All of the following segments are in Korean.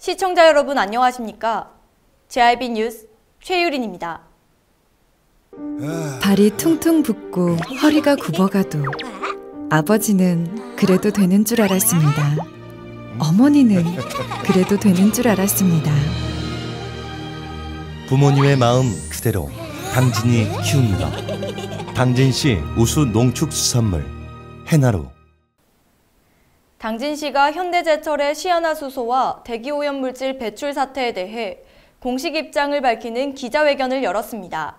시청자 여러분 안녕하십니까? JIB 뉴스 최유린입니다. 발이 퉁퉁 붓고 허리가 굽어가도 아버지는 그래도 되는 줄 알았습니다. 어머니는 그래도 되는 줄 알았습니다. 부모님의 마음 그대로 당진이 키웁니다. 당진시 우수 농축수산물 해나루. 당진시가 현대제철의 시아나수소와 대기오염물질 배출 사태에 대해 공식 입장을 밝히는 기자회견을 열었습니다.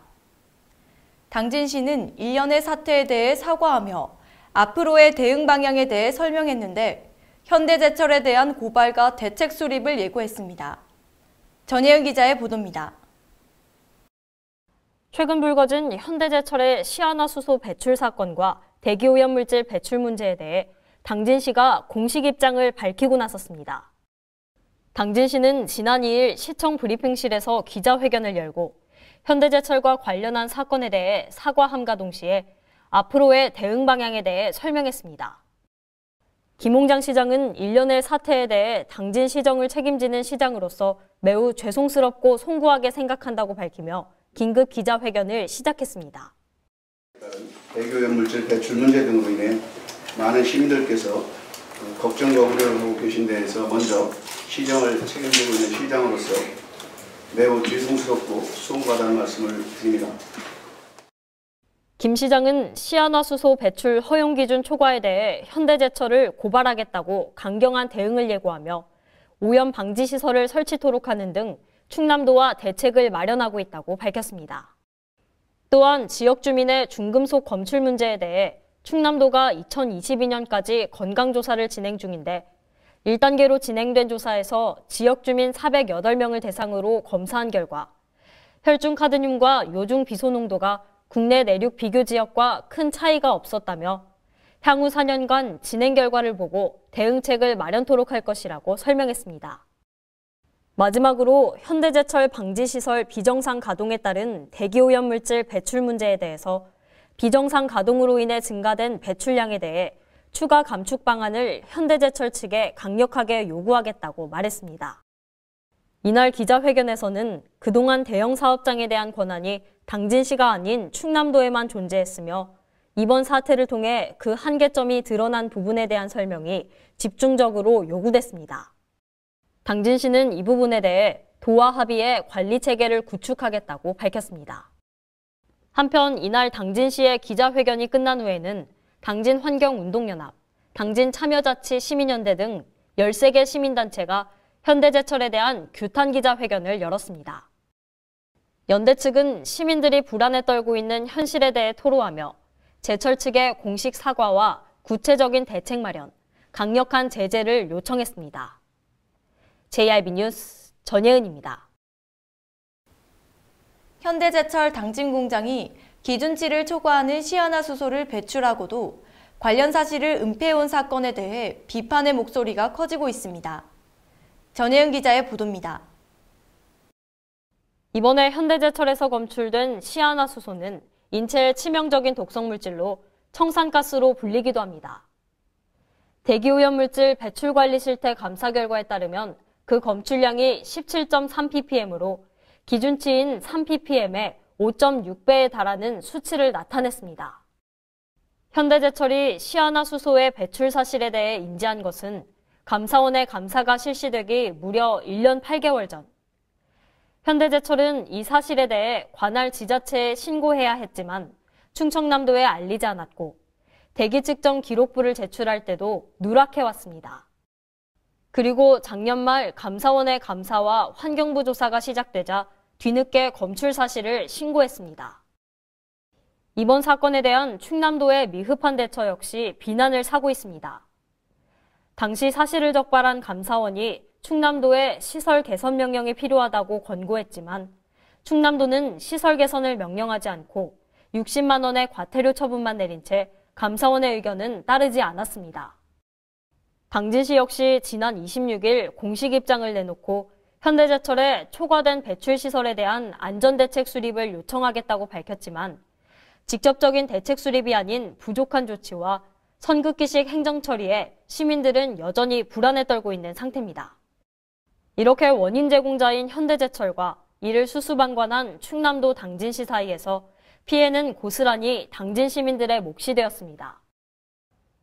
당진시는 일련의 사태에 대해 사과하며 앞으로의 대응 방향에 대해 설명했는데 현대제철에 대한 고발과 대책 수립을 예고했습니다. 전예은 기자의 보도입니다. 최근 불거진 현대제철의 시아나수소 배출 사건과 대기오염물질 배출 문제에 대해 당진시가 공식 입장을 밝히고 나섰습니다. 당진시는 지난 2일 시청 브리핑실에서 기자회견을 열고 현대제철과 관련한 사건에 대해 사과함과 동시에 앞으로의 대응 방향에 대해 설명했습니다. 김홍장 시장은 일련의 사태에 대해 당진시정을 책임지는 시장으로서 매우 죄송스럽고 송구하게 생각한다고 밝히며 긴급 기자회견을 시작했습니다. 대기오염물질 배출 문제 등으로 인해 많은 시민들께서 걱정과 우려를 하고 계신 데에서 먼저 시정을 책임지고 있는 시장으로서 매우 죄송스럽고 송구하다는 말씀을 드립니다. 김 시장은 시아나수소 배출 허용 기준 초과에 대해 현대제철을 고발하겠다고 강경한 대응을 예고하며 오염 방지 시설을 설치토록 하는 등 충남도와 대책을 마련하고 있다고 밝혔습니다. 또한 지역 주민의 중금속 검출 문제에 대해 충남도가 2022년까지 건강조사를 진행 중인데 1단계로 진행된 조사에서 지역 주민 408명을 대상으로 검사한 결과 혈중 카드뮴과 요중 비소 농도가 국내 내륙 비교 지역과 큰 차이가 없었다며 향후 4년간 진행 결과를 보고 대응책을 마련토록 할 것이라고 설명했습니다. 마지막으로 현대제철 방지시설 비정상 가동에 따른 대기오염물질 배출 문제에 대해서 비정상 가동으로 인해 증가된 배출량에 대해 추가 감축 방안을 현대제철 측에 강력하게 요구하겠다고 말했습니다. 이날 기자회견에서는 그동안 대형 사업장에 대한 권한이 당진시가 아닌 충남도에만 존재했으며 이번 사태를 통해 그 한계점이 드러난 부분에 대한 설명이 집중적으로 요구됐습니다. 당진시는 이 부분에 대해 도와 합의해 관리체계를 구축하겠다고 밝혔습니다. 한편 이날 당진시의 기자회견이 끝난 후에는 당진환경운동연합, 당진참여자치 시민연대 등 13개 시민단체가 현대제철에 대한 규탄 기자회견을 열었습니다. 연대 측은 시민들이 불안에 떨고 있는 현실에 대해 토로하며 제철 측의 공식 사과와 구체적인 대책 마련, 강력한 제재를 요청했습니다. JIB 뉴스 전예은입니다. 현대제철 당진공장이 기준치를 초과하는 시아나수소를 배출하고도 관련 사실을 은폐해온 사건에 대해 비판의 목소리가 커지고 있습니다. 전예은 기자의 보도입니다. 이번에 현대제철에서 검출된 시아나수소는 인체에 치명적인 독성물질로 청산가스로 불리기도 합니다. 대기오염물질 배출관리 실태 감사 결과에 따르면 그 검출량이 17.3ppm으로 기준치인 3ppm의 5.6배에 달하는 수치를 나타냈습니다. 현대제철이 시아나수소의 배출 사실에 대해 인지한 것은 감사원의 감사가 실시되기 무려 1년 8개월 전. 현대제철은 이 사실에 대해 관할 지자체에 신고해야 했지만 충청남도에 알리지 않았고 대기 측정 기록부를 제출할 때도 누락해왔습니다. 그리고 작년 말 감사원의 감사와 환경부 조사가 시작되자 뒤늦게 검출 사실을 신고했습니다. 이번 사건에 대한 충남도의 미흡한 대처 역시 비난을 사고 있습니다. 당시 사실을 적발한 감사원이 충남도에 시설 개선 명령이 필요하다고 권고했지만 충남도는 시설 개선을 명령하지 않고 60만 원의 과태료 처분만 내린 채 감사원의 의견은 따르지 않았습니다. 당진시 역시 지난 26일 공식 입장을 내놓고 현대제철의 초과된 배출시설에 대한 안전대책 수립을 요청하겠다고 밝혔지만 직접적인 대책 수립이 아닌 부족한 조치와 선긋기식 행정처리에 시민들은 여전히 불안에 떨고 있는 상태입니다. 이렇게 원인 제공자인 현대제철과 이를 수수방관한 충남도 당진시 사이에서 피해는 고스란히 당진 시민들의 몫이 되었습니다.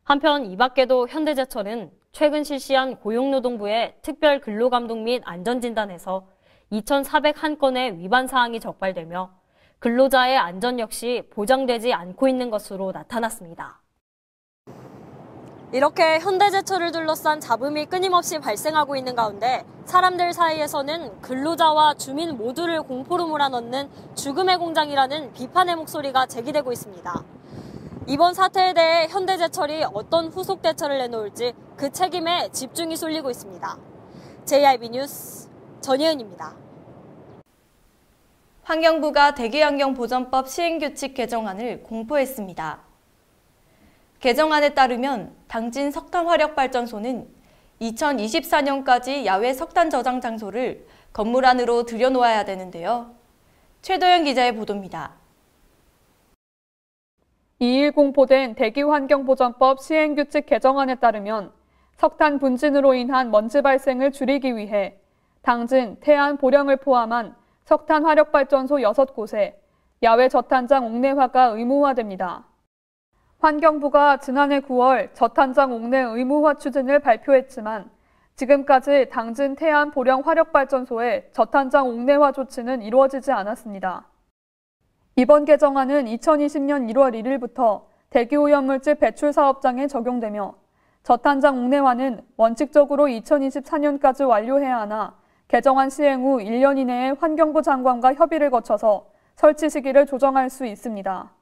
한편 이 밖에도 현대제철은 최근 실시한 고용노동부의 특별 근로감독 및 안전진단에서 2,401건의 위반 사항이 적발되며 근로자의 안전 역시 보장되지 않고 있는 것으로 나타났습니다. 이렇게 현대제철을 둘러싼 잡음이 끊임없이 발생하고 있는 가운데 사람들 사이에서는 근로자와 주민 모두를 공포로 몰아넣는 죽음의 공장이라는 비판의 목소리가 제기되고 있습니다. 이번 사태에 대해 현대제철이 어떤 후속 대처를 내놓을지 그 책임에 집중이 쏠리고 있습니다. JIB 뉴스 전예은입니다. 환경부가 대기환경보전법 시행규칙 개정안을 공포했습니다. 개정안에 따르면 당진 석탄화력발전소는 2024년까지 야외 석탄 저장 장소를 건물 안으로 들여놓아야 되는데요. 최도연 기자의 보도입니다. 2일 공포된 대기환경보전법 시행규칙 개정안에 따르면 석탄 분진으로 인한 먼지 발생을 줄이기 위해 당진, 태안, 보령을 포함한 석탄 화력발전소 6곳에 야외 저탄장 옥내화가 의무화됩니다. 환경부가 지난해 9월 저탄장 옥내 의무화 추진을 발표했지만 지금까지 당진, 태안, 보령 화력발전소의 저탄장 옥내화 조치는 이루어지지 않았습니다. 이번 개정안은 2020년 1월 1일부터 대기오염물질 배출 사업장에 적용되며 저탄장 옥내화는 원칙적으로 2024년까지 완료해야 하나 개정안 시행 후 1년 이내에 환경부 장관과 협의를 거쳐서 설치 시기를 조정할 수 있습니다.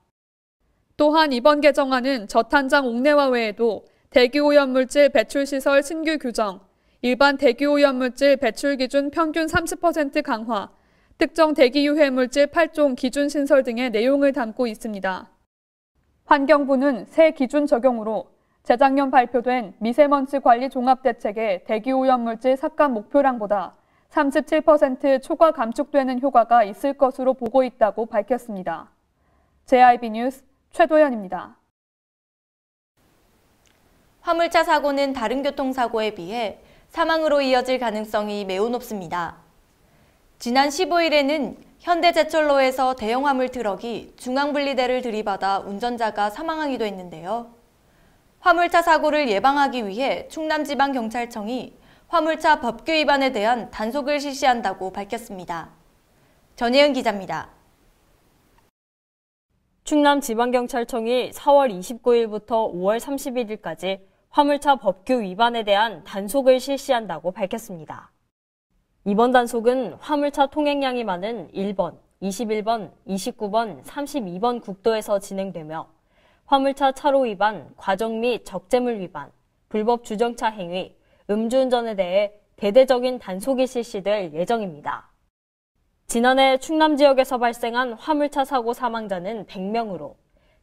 또한 이번 개정안은 저탄장 옥내화 외에도 대기오염물질 배출시설 신규 규정, 일반 대기오염물질 배출 기준 평균 30% 강화, 특정 대기유해물질 8종 기준 신설 등의 내용을 담고 있습니다. 환경부는 새 기준 적용으로 재작년 발표된 미세먼지 관리 종합대책의 대기오염물질 삭감 목표량보다 37% 초과 감축되는 효과가 있을 것으로 보고 있다고 밝혔습니다. JIB 뉴스 최도연입니다. 화물차 사고는 다른 교통사고에 비해 사망으로 이어질 가능성이 매우 높습니다. 지난 15일에는 현대제철로에서 대형 화물 트럭이 중앙분리대를 들이받아 운전자가 사망하기도 했는데요. 화물차 사고를 예방하기 위해 충남지방경찰청이 화물차 법규 위반에 대한 단속을 실시한다고 밝혔습니다. 전예은 기자입니다. 충남지방경찰청이 4월 29일부터 5월 31일까지 화물차 법규 위반에 대한 단속을 실시한다고 밝혔습니다. 이번 단속은 화물차 통행량이 많은 1번, 21번, 29번, 32번 국도에서 진행되며 화물차 차로 위반, 과정 및 적재물 위반, 불법 주정차 행위, 음주운전에 대해 대대적인 단속이 실시될 예정입니다. 지난해 충남 지역에서 발생한 화물차 사고 사망자는 100명으로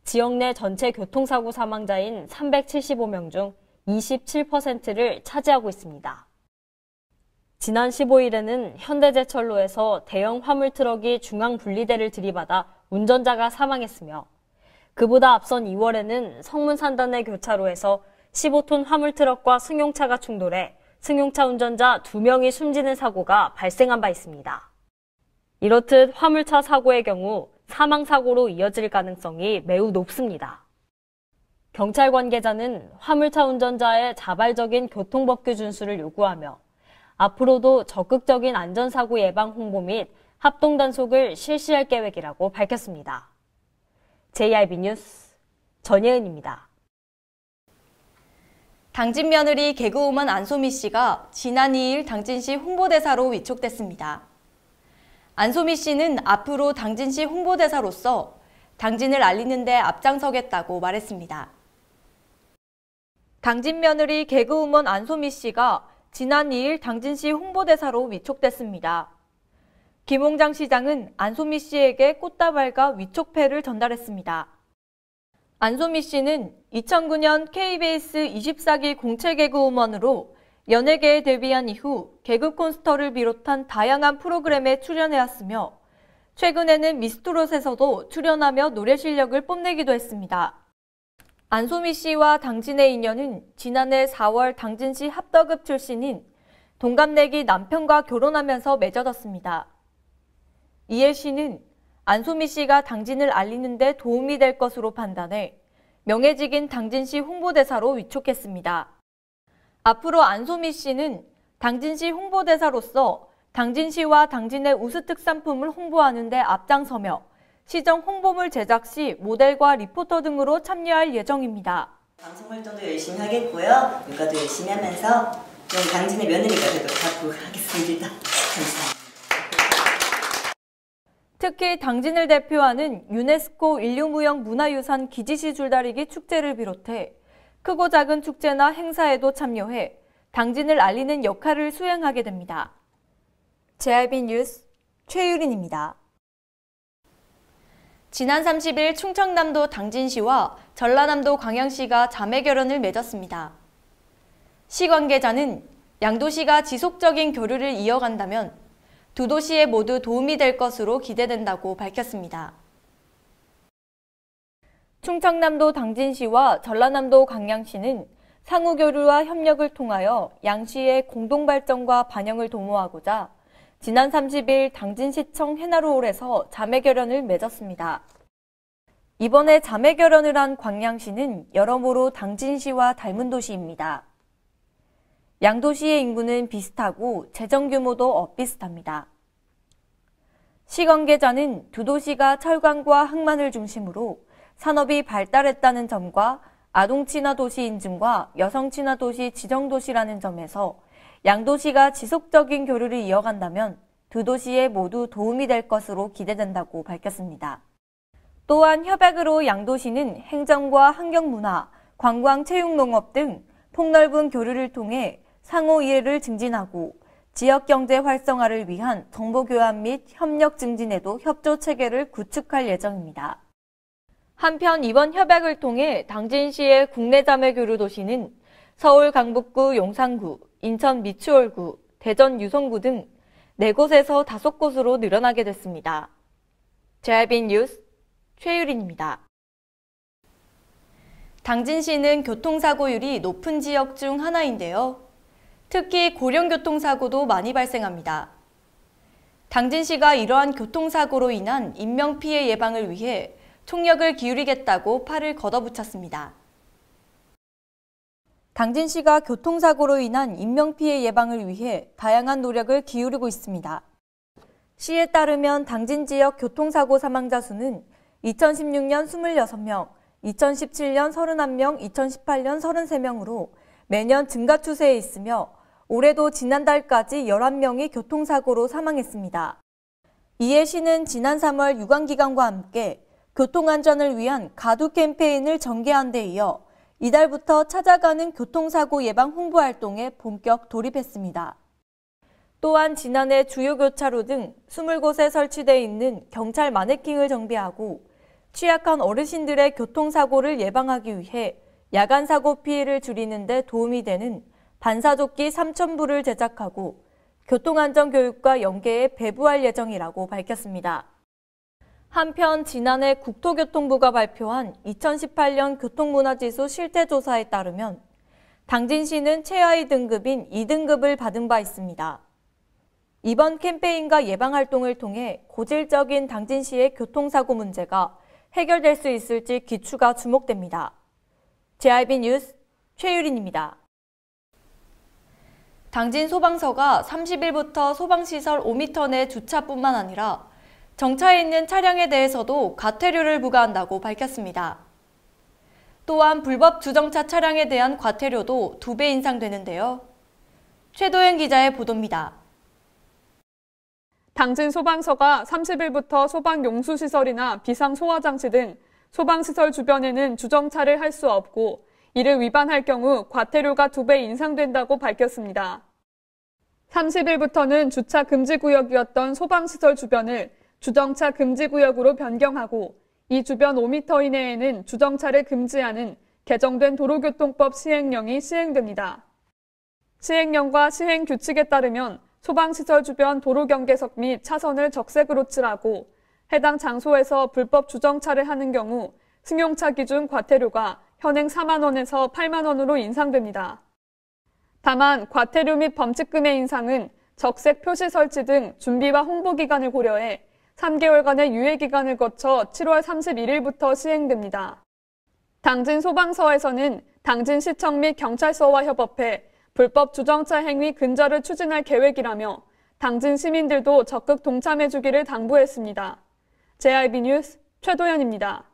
지역 내 전체 교통사고 사망자인 375명 중 27%를 차지하고 있습니다. 지난 15일에는 현대제철로에서 대형 화물 트럭이 중앙 분리대를 들이받아 운전자가 사망했으며 그보다 앞선 2월에는 성문산단의 교차로에서 15톤 화물 트럭과 승용차가 충돌해 승용차 운전자 2명이 숨지는 사고가 발생한 바 있습니다. 이렇듯 화물차 사고의 경우 사망사고로 이어질 가능성이 매우 높습니다. 경찰 관계자는 화물차 운전자의 자발적인 교통법규 준수를 요구하며 앞으로도 적극적인 안전사고 예방 홍보 및 합동단속을 실시할 계획이라고 밝혔습니다. JIB 뉴스 전예은입니다. 당진 며느리 개그우먼 안소미 씨가 지난 2일 당진시 홍보대사로 위촉됐습니다. 안소미 씨는 앞으로 당진시 홍보대사로서 당진을 알리는 데 앞장서겠다고 말했습니다. 당진 며느리 개그우먼 안소미 씨가 지난 2일 당진시 홍보대사로 위촉됐습니다. 김홍장 시장은 안소미 씨에게 꽃다발과 위촉패를 전달했습니다. 안소미 씨는 2009년 KBS 24기 공채 개그우먼으로 연예계에 데뷔한 이후 개그 콘서트를 비롯한 다양한 프로그램에 출연해왔으며 최근에는 미스트롯에서도 출연하며 노래 실력을 뽐내기도 했습니다. 안소미 씨와 당진의 인연은 지난해 4월 당진시 합덕읍 출신인 동갑내기 남편과 결혼하면서 맺어졌습니다. 이엘 씨는 안소미 씨가 당진을 알리는 데 도움이 될 것으로 판단해 명예직인 당진시 홍보대사로 위촉했습니다. 앞으로 안소미 씨는 당진시 홍보대사로서 당진시와 당진의 우수 특산품을 홍보하는 데 앞장서며 시정 홍보물 제작 시 모델과 리포터 등으로 참여할 예정입니다. 방송 활동도 열심히 하겠고요. 육아도 열심히 하면서 좀 당진의 며느리가 되도록 하겠습니다. 감사합니다. 특히 당진을 대표하는 유네스코 인류무형 문화유산 기지시 줄다리기 축제를 비롯해 크고 작은 축제나 행사에도 참여해 당진을 알리는 역할을 수행하게 됩니다. JRB 뉴스 최유린입니다. 지난 30일 충청남도 당진시와 전라남도 광양시가 자매결연을 맺었습니다. 시 관계자는 양도시가 지속적인 교류를 이어간다면 두 도시에 모두 도움이 될 것으로 기대된다고 밝혔습니다. 충청남도 당진시와 전라남도 광양시는 상호 교류와 협력을 통하여 양시의 공동 발전과 반영을 도모하고자 지난 30일 당진시청 해나루홀에서 자매결연을 맺었습니다. 이번에 자매결연을 한 광양시는 여러모로 당진시와 닮은 도시입니다. 양도시의 인구는 비슷하고 재정 규모도 엇비슷합니다. 시 관계자는 두 도시가 철강과 항만을 중심으로 산업이 발달했다는 점과 아동 친화 도시 인증과 여성 친화 도시 지정 도시라는 점에서 양도시가 지속적인 교류를 이어간다면 두 도시에 모두 도움이 될 것으로 기대된다고 밝혔습니다. 또한 협약으로 양도시는 행정과 환경문화, 관광, 체육, 농업 등 폭넓은 교류를 통해 상호 이해를 증진하고 지역경제 활성화를 위한 정보교환 및 협력 증진에도 협조 체계를 구축할 예정입니다. 한편 이번 협약을 통해 당진시의 국내 자매 교류 도시는 서울 강북구 용산구, 인천 미추홀구, 대전 유성구 등 4곳에서 5곳으로 늘어나게 됐습니다. JRB 뉴스 최유린입니다. 당진시는 교통사고율이 높은 지역 중 하나인데요. 특히 고령교통사고도 많이 발생합니다. 당진시가 이러한 교통사고로 인한 인명피해 예방을 위해 총력을 기울이겠다고 팔을 걷어붙였습니다. 당진시가 교통사고로 인한 인명피해 예방을 위해 다양한 노력을 기울이고 있습니다. 시에 따르면 당진 지역 교통사고 사망자 수는 2016년 26명, 2017년 31명, 2018년 33명으로 매년 증가 추세에 있으며 올해도 지난달까지 11명이 교통사고로 사망했습니다. 이에 시는 지난 3월 유관기관과 함께 교통안전을 위한 가두 캠페인을 전개한 데 이어 이달부터 찾아가는 교통사고 예방 홍보 활동에 본격 돌입했습니다. 또한 지난해 주요 교차로 등 20곳에 설치되어 있는 경찰 마네킹을 정비하고 취약한 어르신들의 교통사고를 예방하기 위해 야간사고 피해를 줄이는 데 도움이 되는 반사조끼 3,000부를 제작하고 교통안전교육과 연계해 배부할 예정이라고 밝혔습니다. 한편 지난해 국토교통부가 발표한 2018년 교통문화지수 실태조사에 따르면 당진시는 최하위 등급인 2등급을 받은 바 있습니다. 이번 캠페인과 예방활동을 통해 고질적인 당진시의 교통사고 문제가 해결될 수 있을지 귀추가 주목됩니다. JRB 뉴스 최유린입니다. 당진 소방서가 30일부터 소방시설 5m 내 주차뿐만 아니라 정차해 있는 차량에 대해서도 과태료를 부과한다고 밝혔습니다. 또한 불법 주정차 차량에 대한 과태료도 2배 인상되는데요. 최도현 기자의 보도입니다. 당진 소방서가 30일부터 소방용수시설이나 비상소화장치 등 소방시설 주변에는 주정차를 할 수 없고 이를 위반할 경우 과태료가 2배 인상된다고 밝혔습니다. 30일부터는 주차 금지구역이었던 소방시설 주변을 주정차 금지구역으로 변경하고 이 주변 5m 이내에는 주정차를 금지하는 개정된 도로교통법 시행령이 시행됩니다. 시행령과 시행규칙에 따르면 소방시설 주변 도로경계석 및 차선을 적색으로 칠하고 해당 장소에서 불법 주정차를 하는 경우 승용차 기준 과태료가 현행 4만 원에서 8만 원으로 인상됩니다. 다만 과태료 및 범칙금의 인상은 적색 표시 설치 등 준비와 홍보 기간을 고려해 3개월간의 유예 기간을 거쳐 7월 31일부터 시행됩니다. 당진 소방서에서는 당진시청 및 경찰서와 협업해 불법 주정차 행위 근절을 추진할 계획이라며 당진 시민들도 적극 동참해주기를 당부했습니다. JRB 뉴스 최도연입니다.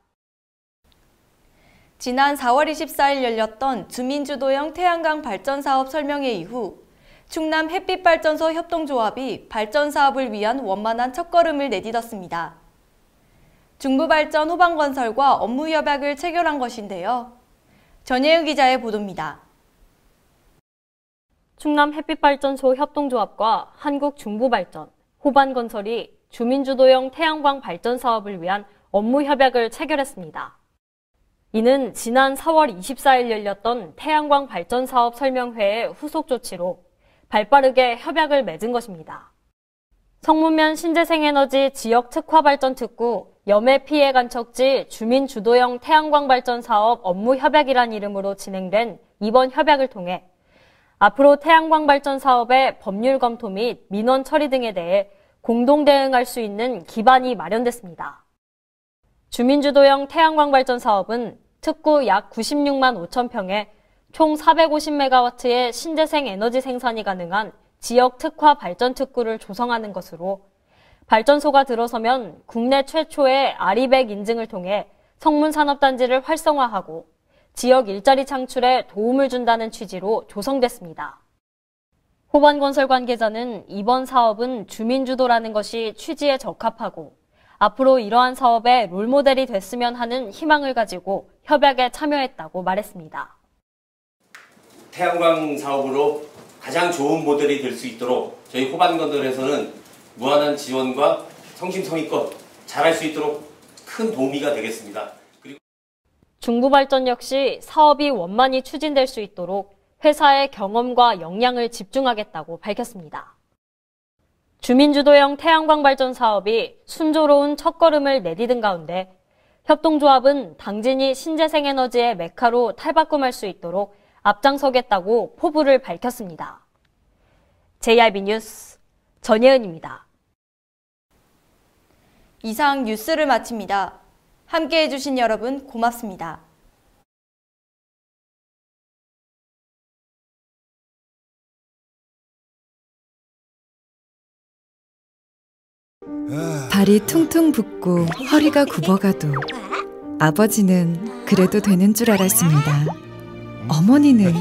지난 4월 24일 열렸던 주민주도형 태양광 발전사업 설명회 이후 충남 햇빛발전소 협동조합이 발전사업을 위한 원만한 첫걸음을 내딛었습니다. 중부발전 호반건설과 업무 협약을 체결한 것인데요. 전예은 기자의 보도입니다. 충남 햇빛발전소 협동조합과 한국중부발전, 호반건설이 주민주도형 태양광 발전 사업을 위한 업무 협약을 체결했습니다. 이는 지난 4월 24일 열렸던 태양광 발전 사업 설명회의 후속 조치로 발빠르게 협약을 맺은 것입니다. 성문면 신재생에너지 지역 특화 발전 특구 염해 피해 간척지 주민주도형 태양광 발전 사업 업무 협약이란 이름으로 진행된 이번 협약을 통해 앞으로 태양광 발전 사업의 법률 검토 및 민원 처리 등에 대해 공동 대응할 수 있는 기반이 마련됐습니다. 주민주도형 태양광 발전 사업은 특구 약 96만 5천 평에 총 450메가와트의 신재생 에너지 생산이 가능한 지역 특화 발전 특구를 조성하는 것으로 발전소가 들어서면 국내 최초의 아리백 인증을 통해 성문산업단지를 활성화하고 지역 일자리 창출에 도움을 준다는 취지로 조성됐습니다. 호반건설 관계자는 이번 사업은 주민주도라는 것이 취지에 적합하고 앞으로 이러한 사업의 롤모델이 됐으면 하는 희망을 가지고 협약에 참여했다고 말했습니다. 태양광 사업으로 가장 좋은 모델이 될 수 있도록 저희 호반건설에서는 무한한 지원과 성심성의껏 잘할 수 있도록 큰 도우미가 되겠습니다. 그리고 중부발전 역시 사업이 원만히 추진될 수 있도록 회사의 경험과 역량을 집중하겠다고 밝혔습니다. 주민주도형 태양광 발전 사업이 순조로운 첫걸음을 내디딘 가운데 협동조합은 당진이 신재생에너지의 메카로 탈바꿈할 수 있도록 앞장서겠다고 포부를 밝혔습니다. JRB 뉴스 전예은입니다. 이상 뉴스를 마칩니다. 함께해 주신 여러분 고맙습니다. 발이 퉁퉁 붓고 허리가 굽어가도 아버지는 그래도 되는 줄 알았습니다. 어머니는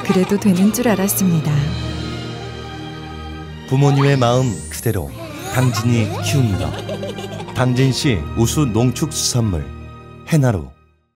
그래도 되는 줄 알았습니다. 부모님의 마음 그대로 당진이 키웁니다. 당진시 우수 농축수산물 해나루.